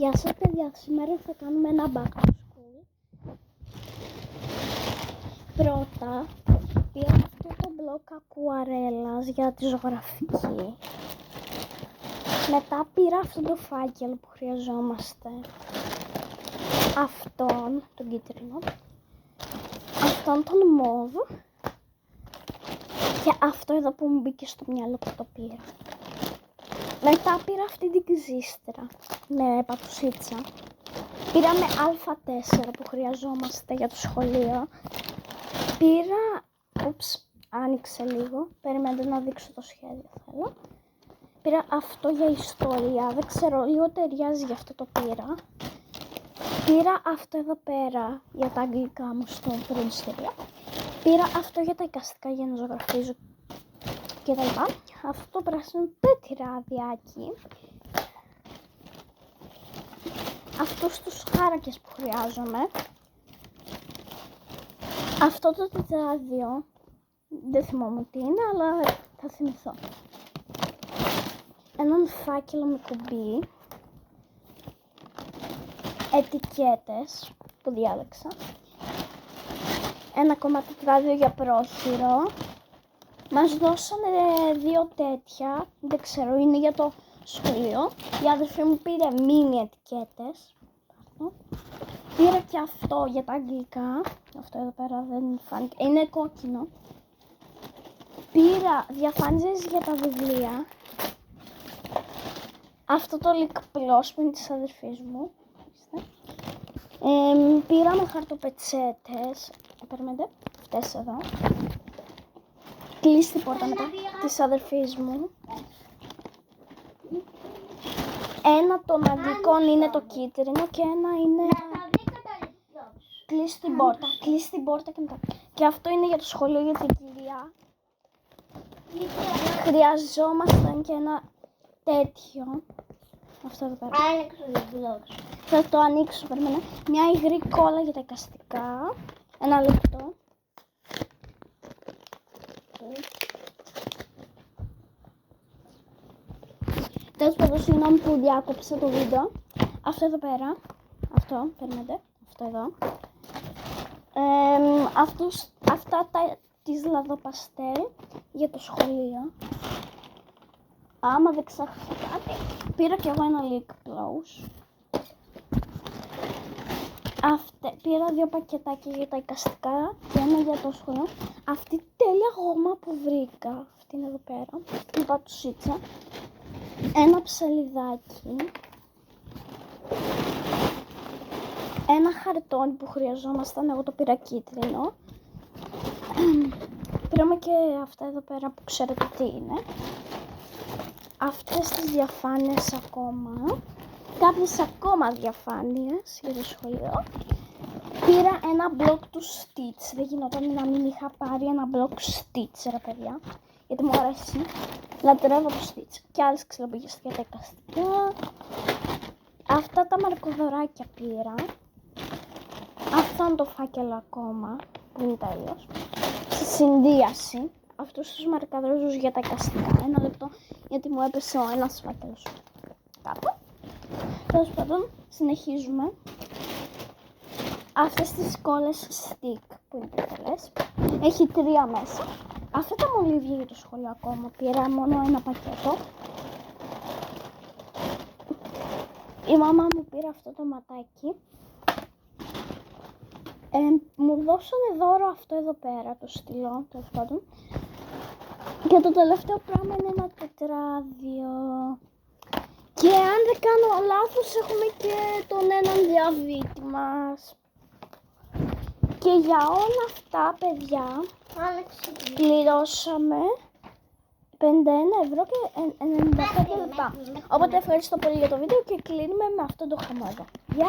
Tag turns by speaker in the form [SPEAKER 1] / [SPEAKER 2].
[SPEAKER 1] Γεια σας παιδιά, σήμερα θα κάνουμε ένα back to school. Πρώτα πήρα αυτό το μπλοκ ακουαρέλας για τη ζωγραφική. Μετά πήρα αυτό το φάκελο που χρειαζόμαστε. Αυτόν, τον κίτρινο. Αυτόν τον μόβ. Και αυτό εδώ που μου μπήκε στο μυαλό που το πήρα. Μετά πήρα αυτή την ξύστρα με πατουσίτσα. Πήραμε Α4 που χρειαζόμαστε για το σχολείο. Πήρα, άνοιξε λίγο, περιμένετε να δείξω το σχέδιο θέλω. Πήρα αυτό για ιστορία, δεν ξέρω, λίγο ταιριάζει γι' αυτό το πήρα. Πήρα αυτό εδώ πέρα για τα αγγλικά μου στο φροντιστήριο. Πήρα αυτό για τα εικαστικά για να ζωγραφίζω και τα λοιπά. Αυτό το πράσινο τετραδιάκι. Αυτούς τους χάρακες που χρειάζομαι. Αυτό το τετράδιο, δεν θυμάμαι τι είναι, αλλά θα θυμηθώ. Έναν φάκελο με κουμπί. Ετικέτες που διάλεξα. Ένα ακόμα τετράδιο για πρόχειρο. Μας δώσανε 2 τέτοια, δεν ξέρω, είναι για το σχολείο. Η αδερφή μου πήρε μίνι ετικέτες. Πήρα και αυτό για τα αγγλικά. Αυτό εδώ πέρα δεν φάνηκε, είναι κόκκινο. Πήρα διαφάνειες για τα βιβλία. Αυτό το lip gloss που είναι της αδερφής μου. Πήραμε χαρτοπετσέτες. Περιμένετε, αυτές εδώ. Κλείσει την πόρτα μετά της αδερφής μου. Ένα των αγγλικών είναι το κίτρινο και ένα είναι... Κλείσει την πόρτα, κλείσει την πόρτα και μετά. Και αυτό είναι για το σχολείο για την κυρία. Χρειαζόμασταν και ένα τέτοιο. Αυτό εδώ πέρα. Θα το ανοίξω, περίμενα. Μια υγρή κόλλα για τα εικαστικά. Ένα λεπτό. Τέλος πάντων, συγγνώμη που διάκοψα το βίντεο. Αυτό εδώ πέρα. Αυτό, περιμένετε. Αυτό εδώ. Αυτά της λαδοπαστέλ για το σχολείο. Άμα δεν ξέχασα κάτι. Πήρα κι εγώ ένα lip gloss. Πήρα 2 πακετάκια για τα εικαστικά και ένα για το σχολείο. Αυτή τη τέλεια γόμα που βρήκα. Αυτή είναι εδώ πέρα. Με πατουσίτσα. Ένα ψαλιδάκι. Ένα χαρτόνι που χρειαζόμασταν. Εγώ το πήρα κίτρινο. Πήραμε και αυτά εδώ πέρα που ξέρετε τι είναι. Αυτές τις διαφάνειες ακόμα. Κάποιες ακόμα διαφάνειες για το σχολείο. Πήρα ένα μπλοκ του Stitch. Δεν γινόταν να μην είχα πάρει ένα μπλοκ Stitch, ρε παιδιά. Γιατί μου αρέσει. Λατρεύω το Stitch. Και άλλες ξυλοπηγές για τα εικαστικά. Αυτά τα μαρκοδωράκια πήρα. Αυτό είναι το φάκελο ακόμα. Που είναι τέλειος. Στη συνδύαση. Αυτούς τους μαρκαδόρους για τα εικαστικά. Ένα λεπτό γιατί μου έπεσε ο ένας φάκελος κάτω. Τέλος πάντων, συνεχίζουμε. Αυτές τις κόλλες stick που είναι πολλές. Έχει 3 μέσα. Αυτά τα μολύβια για το σχολείο ακόμα. Πήρα μόνο ένα πακέτο. Η μαμά μου πήρε αυτό το ματάκι. Μου δώσανε δώρο αυτό εδώ πέρα, το στυλό, τέλος πάντων. Και το τελευταίο πράγμα είναι ένα τετράδιο. Και αν δεν κάνω λάθος έχουμε και τον έναν διαβήτη μας. Και για όλα αυτά, παιδιά, πληρώσαμε 51 ευρώ και 95 λεπτά. Οπότε ευχαριστώ πολύ για το βίντεο και κλείνουμε με αυτό το χαμό εδώ. Γεια!